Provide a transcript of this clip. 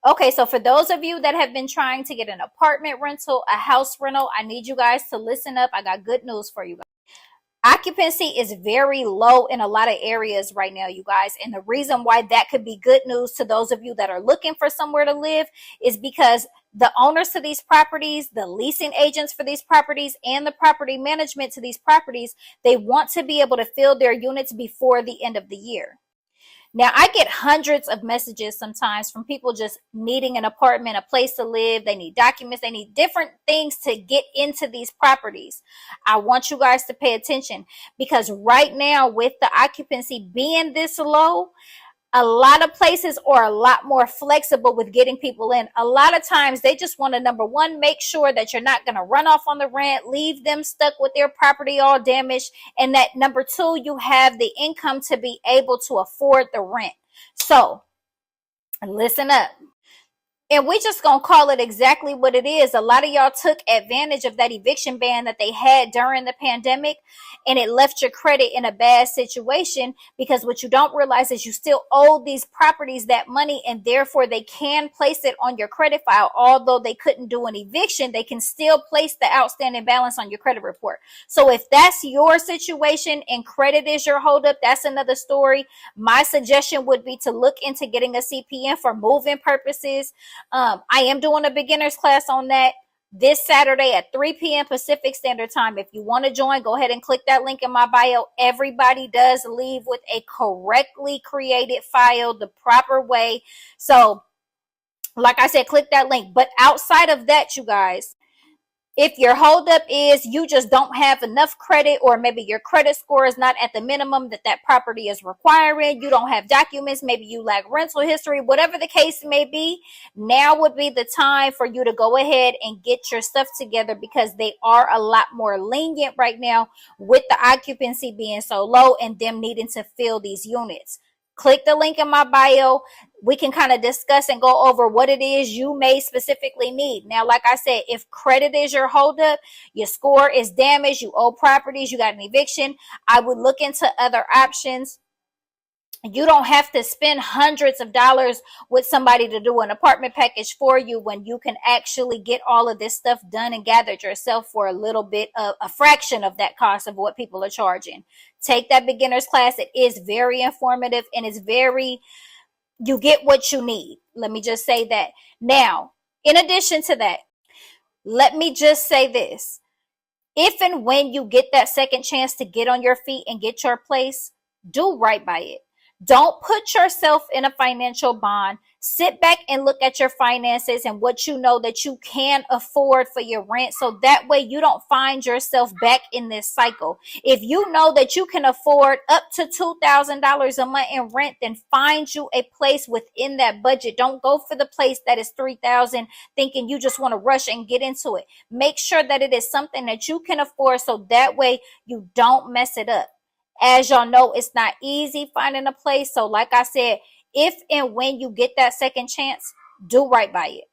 Okay, so for those of you that have been trying to get an apartment rental, a house rental, I need you guys to listen up. I got good news for you guys. Occupancy is very low in a lot of areas right now, you guys. And the reason why that could be good news to those of you that are looking for somewhere to live is because the owners to these properties, the leasing agents for these properties, and the property management to these properties, they want to be able to fill their units before the end of the year. Now, I get hundreds of messages sometimes from people just needing an apartment, a place to live. They need documents. They need different things to get into these properties. I want you guys to pay attention because right now, with the occupancy being this low, a lot of places are a lot more flexible with getting people in. A lot of times they just want to, number one, make sure that you're not going to run off on the rent, leave them stuck with their property all damaged. And that number two, you have the income to be able to afford the rent. So listen up. And we just gonna call it exactly what it is. A lot of y'all took advantage of that eviction ban that they had during the pandemic, and it left your credit in a bad situation because what you don't realize is you still owe these properties that money, and therefore they can place it on your credit file. Although they couldn't do an eviction, they can still place the outstanding balance on your credit report. So if that's your situation and credit is your holdup, that's another story. My suggestion would be to look into getting a CPN for move-in purposes. I am doing a beginner's class on that this Saturday at 3 p.m. Pacific Standard Time. If you want to join, go ahead and click that link in my bio. Everybody does leave with a correctly created file the proper way. So, like I said, click that link. But outside of that, you guys, if your holdup is you just don't have enough credit, or maybe your credit score is not at the minimum that property is requiring, you don't have documents, maybe you lack rental history, whatever the case may be, now would be the time for you to go ahead and get your stuff together because they are a lot more lenient right now with the occupancy being so low and them needing to fill these units. Click the link in my bio. We can kind of discuss and go over what it is you may specifically need. Now, like I said, if credit is your holdup, your score is damaged, you owe properties, you got an eviction, I would look into other options. You don't have to spend hundreds of dollars with somebody to do an apartment package for you when you can actually get all of this stuff done and gathered yourself for a little bit of a fraction of that cost of what people are charging. Take that beginner's class. It is very informative and it's you get what you need. Let me just say that. Now, in addition to that, let me just say this. If and when you get that second chance to get on your feet and get your place, do right by it. Don't put yourself in a financial bond. Sit back and look at your finances and what you know that you can afford for your rent. So that way you don't find yourself back in this cycle. If you know that you can afford up to $2,000 a month in rent, then find you a place within that budget. Don't go for the place that is $3,000 thinking you just want to rush and get into it. Make sure that it is something that you can afford so that way you don't mess it up. As y'all know, it's not easy finding a place. So like I said, if and when you get that second chance, do right by it.